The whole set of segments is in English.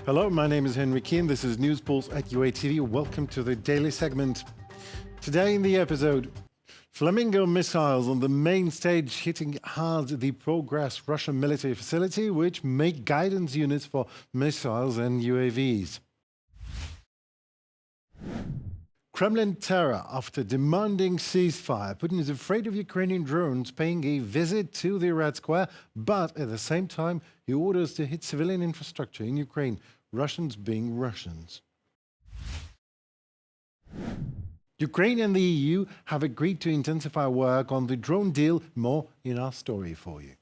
Hello, my name is Henry Keane. This is News Pulse at UATV. Welcome to the daily segment. Today in the episode, Flamingo missiles on the main stage hitting hard the Progres Russian military facility, which make guidance units for missiles and UAVs. Kremlin terror after demanding ceasefire. Putin is afraid of Ukrainian drones paying a visit to the Red Square, but at the same time, he orders to hit civilian infrastructure in Ukraine, Russians being Russians. Ukraine and the EU have agreed to intensify work on the drone deal. More in our story for you.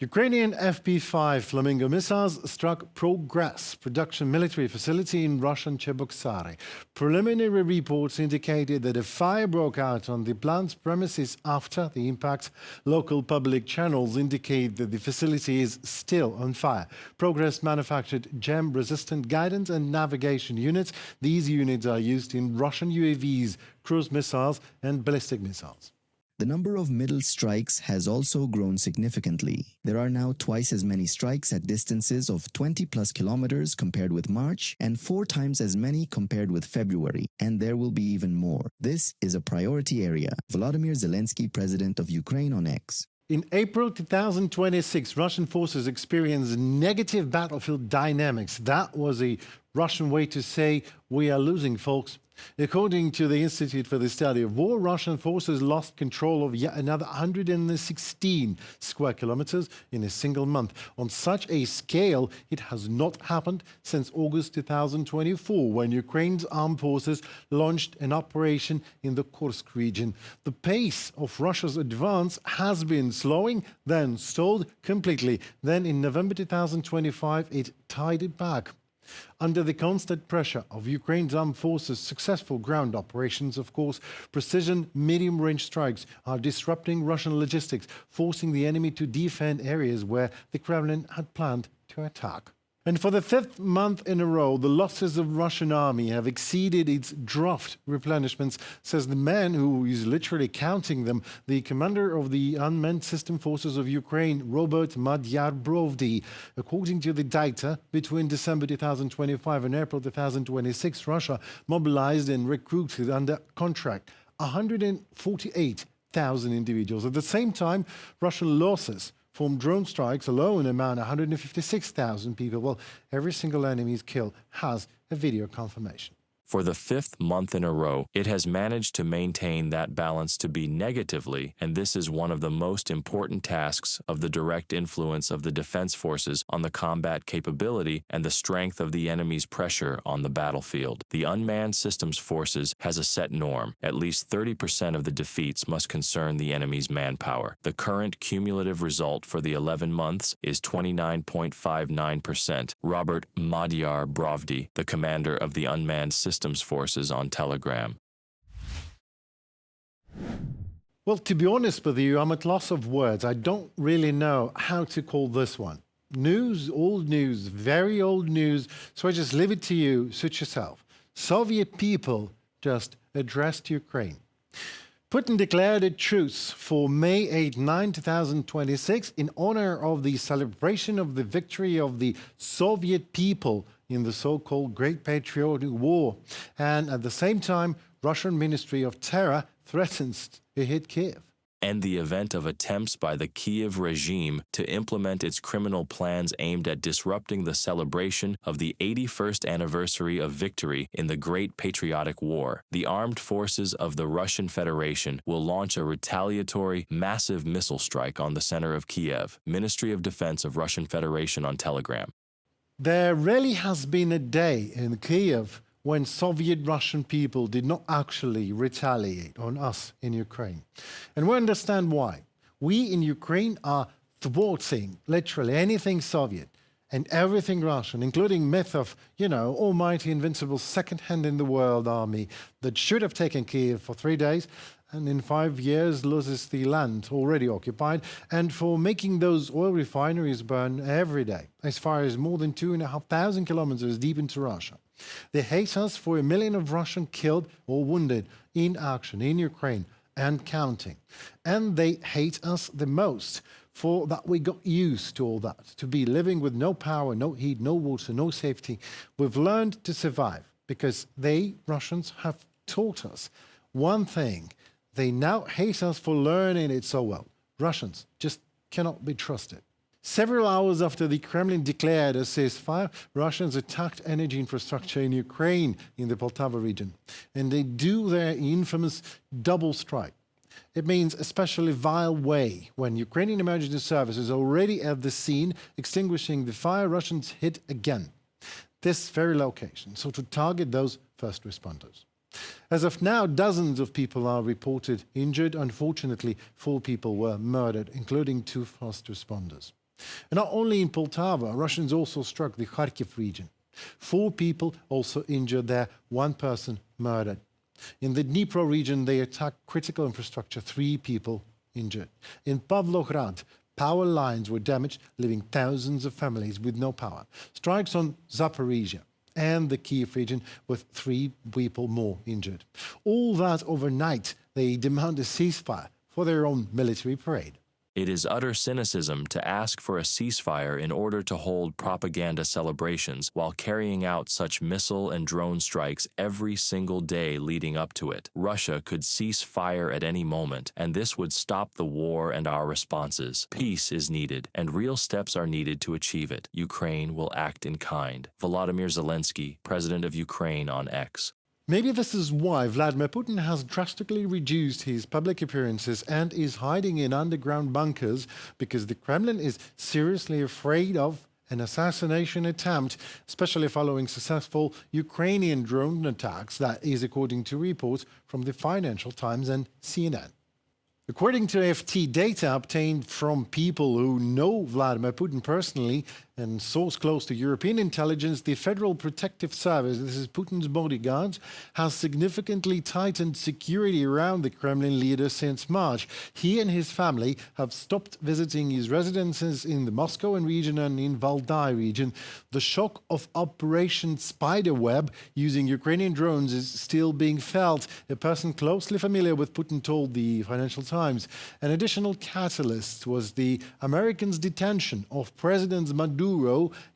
Ukrainian FP-5 Flamingo missiles struck Progres production military facility in Russian Cheboksary. Preliminary reports indicated that a fire broke out on the plant's premises after the impact. Local public channels indicate that the facility is still on fire. Progres manufactured jam-resistant guidance and navigation units. These units are used in Russian UAVs, cruise missiles and ballistic missiles. The number of middle strikes has also grown significantly. There are now twice as many strikes at distances of 20+ kilometers compared with March and 4 times as many compared with February. And there will be even more. This is a priority area. Volodymyr Zelensky, president of Ukraine, on X. In April 2026, Russian forces experienced negative battlefield dynamics. That was a Russian way to say, we are losing, folks. According to the Institute for the Study of War, Russian forces lost control of yet another 116 square kilometers in a single month. On such a scale, it has not happened since August 2024, when Ukraine's armed forces launched an operation in the Kursk region. The pace of Russia's advance has been slowing, then stalled completely. Then in November 2025, it tied it back. Under the constant pressure of Ukraine's armed forces' successful ground operations, of course, precision medium-range strikes are disrupting Russian logistics, forcing the enemy to defend areas where the Kremlin had planned to attack. And for the 5th month in a row, the losses of Russian army have exceeded its draft replenishments, says the man who is literally counting them, the commander of the unmanned system forces of Ukraine, Robert Madyar-Brovdy. According to the data, between December 2025 and April 2026, Russia mobilized and recruited under contract 148,000 individuals. At the same time, Russian losses from drone strikes alone amount 156,000 people. Well, every single enemy's kill has a video confirmation. For the 5th month in a row, it has managed to maintain that balance to be negatively, and this is one of the most important tasks of the direct influence of the defense forces on the combat capability and the strength of the enemy's pressure on the battlefield. The unmanned systems forces has a set norm. At least 30% of the defeats must concern the enemy's manpower. The current cumulative result for the 11 months is 29.59%. Robert Madyar-Brovdy, the commander of the unmanned systems forces, on Telegram. Well, to be honest with you, I'm at loss of words. I don't really know how to call this one. News, old news, very old news. So I just leave it to you, suit yourself. Soviet people just addressed Ukraine. Putin declared a truce for May 8-9, 2026 in honor of the celebration of the victory of the Soviet people in the so-called Great Patriotic War. And at the same time, Russian Ministry of Terror threatens to hit Kiev. And the event of attempts by the Kiev regime to implement its criminal plans aimed at disrupting the celebration of the 81st anniversary of victory in the Great Patriotic War. The armed forces of the Russian Federation will launch a retaliatory, massive missile strike on the center of Kiev. Ministry of Defense of Russian Federation on Telegram. There rarely has been a day in Kiev when Soviet Russian people did not actually retaliate on us in Ukraine. And we understand why. We in Ukraine are thwarting literally anything Soviet and everything Russian, including myth of, almighty invincible second-hand in the world army that should have taken Kiev for 3 days and in 5 years loses the land already occupied, and for making those oil refineries burn every day, as far as more than 2,500 kilometers deep into Russia. They hate us for 1 million of Russian killed or wounded in action in Ukraine, and counting. And they hate us the most for that we got used to all that, to be living with no power, no heat, no water, no safety. We've learned to survive because they, Russians, have taught us one thing. They now hate us for learning it so well. Russians just cannot be trusted. Several hours after the Kremlin declared a ceasefire, Russians attacked energy infrastructure in Ukraine in the Poltava region. And they do their infamous double strike. It means especially vile way. When Ukrainian emergency services already at the scene extinguishing the fire, Russians hit again. This very location, so to target those first responders. As of now, dozens of people are reported injured. Unfortunately, 4 people were murdered, including 2 first responders. And not only in Poltava, Russians also struck the Kharkiv region. 4 people also injured there, 1 person murdered. In the Dnipro region, they attacked critical infrastructure, 3 people injured. In Pavlograd, power lines were damaged, leaving thousands of families with no power. Strikes on Zaporizhia and the Kiev region with 3 people more injured. All that overnight, they demand a ceasefire for their own military parade. It is utter cynicism to ask for a ceasefire in order to hold propaganda celebrations while carrying out such missile and drone strikes every single day leading up to it. Russia could cease fire at any moment, and this would stop the war and our responses. Peace is needed, and real steps are needed to achieve it. Ukraine will act in kind. Volodymyr Zelensky, President of Ukraine, on X. Maybe this is why Vladimir Putin has drastically reduced his public appearances and is hiding in underground bunkers, because the Kremlin is seriously afraid of an assassination attempt, especially following successful Ukrainian drone attacks. That is according to reports from the Financial Times and CNN. According to AFT data obtained from people who know Vladimir Putin personally and source close to European intelligence, the Federal Protective Service, this is Putin's bodyguards, has significantly tightened security around the Kremlin leader since March. He and his family have stopped visiting his residences in the Moscow region and in Valdai region. The shock of Operation Spiderweb using Ukrainian drones is still being felt. A person closely familiar with Putin told the Financial Times. An additional catalyst was the Americans' detention of President Maduro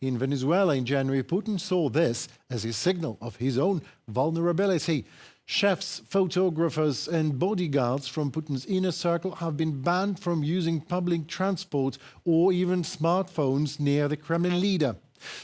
in Venezuela in January. Putin saw this as a signal of his own vulnerability. Chefs, photographers and bodyguards from Putin's inner circle have been banned from using public transport or even smartphones near the Kremlin leader.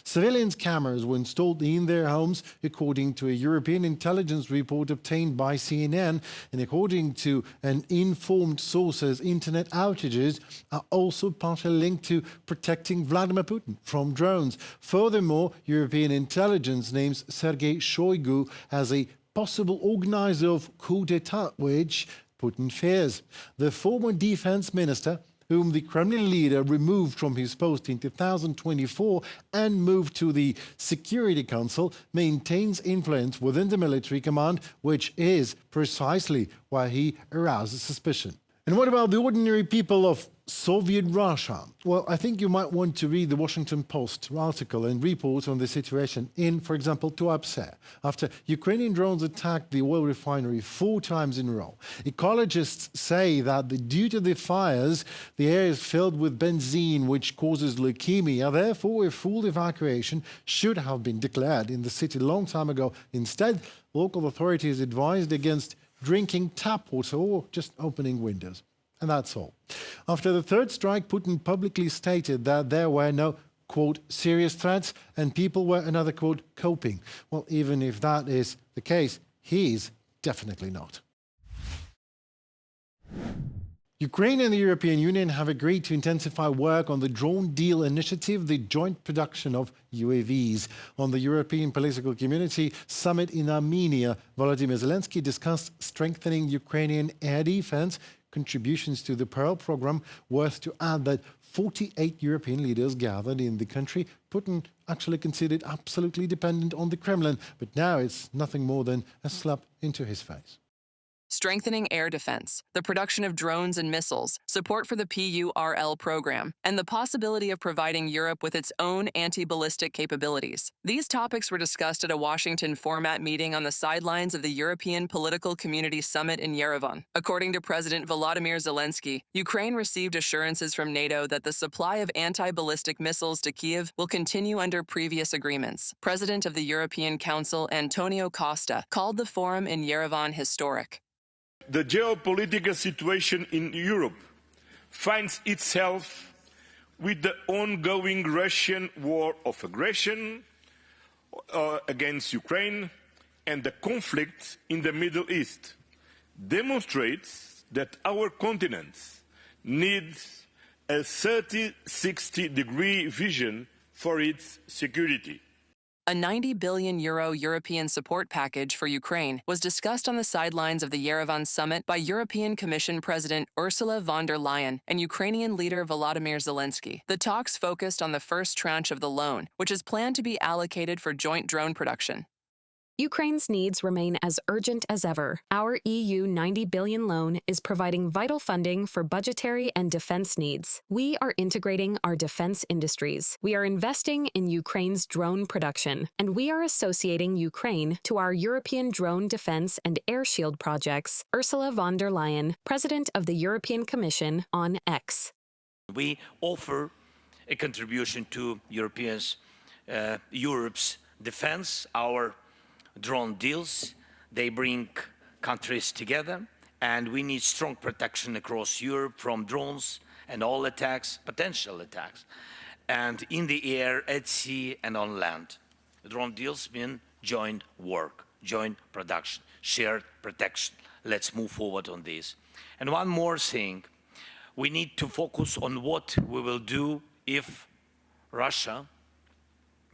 Surveillance cameras were installed in their homes, according to a European intelligence report obtained by CNN, and according to an informed sources, internet outages are also partly linked to protecting Vladimir Putin from drones. Furthermore, European intelligence names Sergei Shoigu as a possible organizer of coup d'etat, which Putin fears. The former defense minister, whom the Kremlin leader removed from his post in 2024 and moved to the Security Council, maintains influence within the military command, which is precisely why he arouses suspicion. And what about the ordinary people of Soviet Russia? Well, I think you might want to read the Washington Post article and report on the situation in, for example, Tuapse, after Ukrainian drones attacked the oil refinery 4 times in a row. Ecologists say that due to the fires, the air is filled with benzene, which causes leukemia. Therefore, a full evacuation should have been declared in the city a long time ago. Instead, local authorities advised against drinking tap water or just opening windows. And that's all. After the 3rd strike, Putin publicly stated that there were no, quote, serious threats and people were, another quote, coping. Well, even if that is the case, he's definitely not. Ukraine and the European Union have agreed to intensify work on the Drone Deal Initiative, the joint production of UAVs. On the European Political Community Summit in Armenia, Volodymyr Zelensky discussed strengthening Ukrainian air defense, contributions to the Pearl program. Worth to add that 48 European leaders gathered in the country. Putin actually considered absolutely dependent on the Kremlin, but now it's nothing more than a slap into his face. strengthening air defense, the production of drones and missiles, support for the PURL program, and the possibility of providing Europe with its own anti-ballistic capabilities. These topics were discussed at a Washington format meeting on the sidelines of the European Political Community Summit in Yerevan. According to President Volodymyr Zelensky, Ukraine received assurances from NATO that the supply of anti-ballistic missiles to Kyiv will continue under previous agreements. President of the European Council, Antonio Costa, called the forum in Yerevan historic. The geopolitical situation in Europe finds itself with the ongoing Russian war of aggression against Ukraine and the conflict in the Middle East demonstrates that our continent needs a 30-60-degree vision for its security. A €90 billion European support package for Ukraine was discussed on the sidelines of the Yerevan summit by European Commission President Ursula von der Leyen and Ukrainian leader Volodymyr Zelensky. The talks focused on the first tranche of the loan, which is planned to be allocated for joint drone production. Ukraine's needs remain as urgent as ever. Our EU €90 billion loan is providing vital funding for budgetary and defense needs. We are integrating our defense industries. We are investing in Ukraine's drone production, and we are associating Ukraine to our European drone defense and air shield projects, Ursula von der Leyen, President of the European Commission, on X. We offer a contribution to Europe's defense. Our drone deals, they bring countries together, and we need strong protection across Europe from drones and all attacks, potential attacks, and in the air, at sea, and on land. Drone deals mean joint work, joint production, shared protection. Let's move forward on this. And one more thing, we need to focus on what we will do if Russia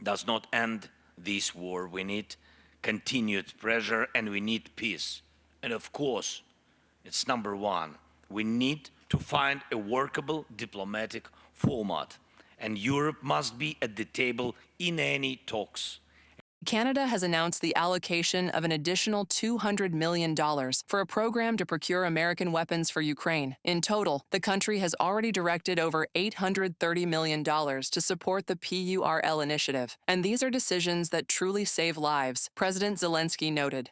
does not end this war. We need continued pressure, and we need peace. And of course, it's number one, we need to find a workable diplomatic format, and Europe must be at the table in any talks. Canada has announced the allocation of an additional $200 million for a program to procure American weapons for Ukraine. In total, the country has already directed over $830 million to support the PURL initiative. And these are decisions that truly save lives, President Zelensky noted.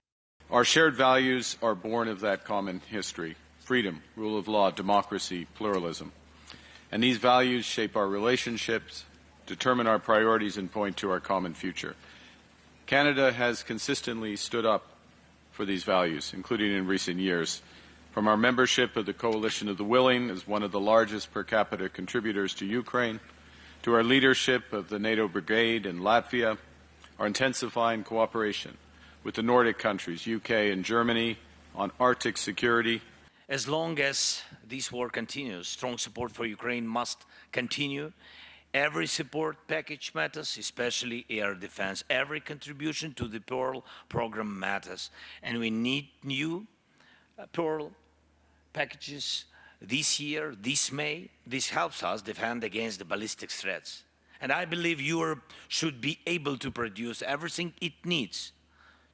Our shared values are born of that common history: freedom, rule of law, democracy, pluralism. And these values shape our relationships, determine our priorities, and point to our common future. Canada has consistently stood up for these values, including in recent years. From our membership of the Coalition of the Willing as one of the largest per capita contributors to Ukraine, to our leadership of the NATO Brigade in Latvia, our intensifying cooperation with the Nordic countries, UK and Germany, on Arctic security. As long as this war continues, strong support for Ukraine must continue. Every support package matters, especially air defense. Every contribution to the PURL program matters. And we need new PURL packages this year, this May. This helps us defend against the ballistic threats. And I believe Europe should be able to produce everything it needs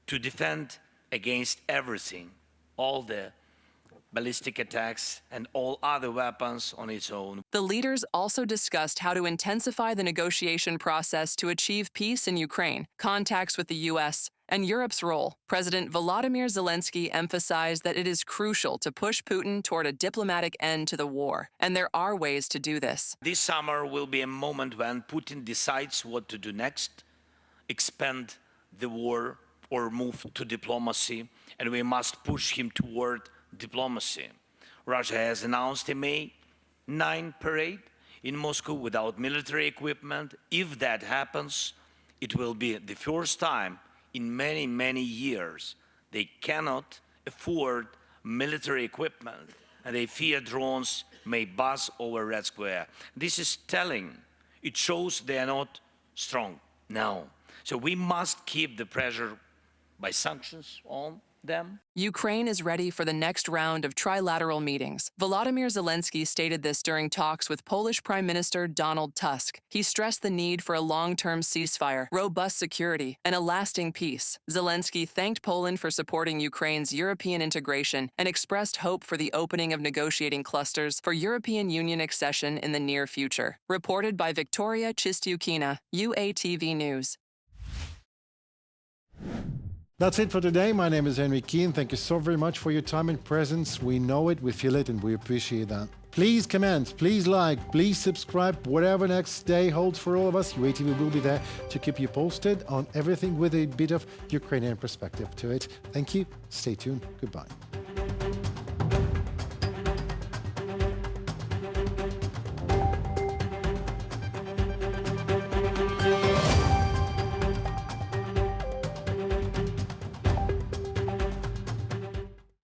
to defend against everything, all the ballistic attacks, and all other weapons on its own. The leaders also discussed how to intensify the negotiation process to achieve peace in Ukraine, contacts with the U.S., and Europe's role. President Volodymyr Zelensky emphasized that it is crucial to push Putin toward a diplomatic end to the war, and there are ways to do this. This summer will be a moment when Putin decides what to do next, expand the war or move to diplomacy, and we must push him toward diplomacy. Russia has announced a May 9 parade in Moscow without military equipment. If that happens, it will be the first time in many, many years they cannot afford military equipment, and they fear drones may buzz over Red Square. This is telling. It shows they are not strong now. So we must keep the pressure by sanctions on, them. Ukraine is ready for the next round of trilateral meetings. Volodymyr Zelensky stated this during talks with Polish Prime Minister Donald Tusk. He stressed the need for a long-term ceasefire, robust security, and a lasting peace. Zelensky thanked Poland for supporting Ukraine's European integration and expressed hope for the opening of negotiating clusters for European Union accession in the near future. Reported by Victoria Chistyukina, UATV News. That's it for today. My name is Henry Keane. Thank you so very much for your time and presence. We know it, we feel it, and we appreciate that. Please comment, please like, please subscribe. Whatever next day holds for all of us, UATV will be there to keep you posted on everything with a bit of Ukrainian perspective to it. Thank you. Stay tuned. Goodbye.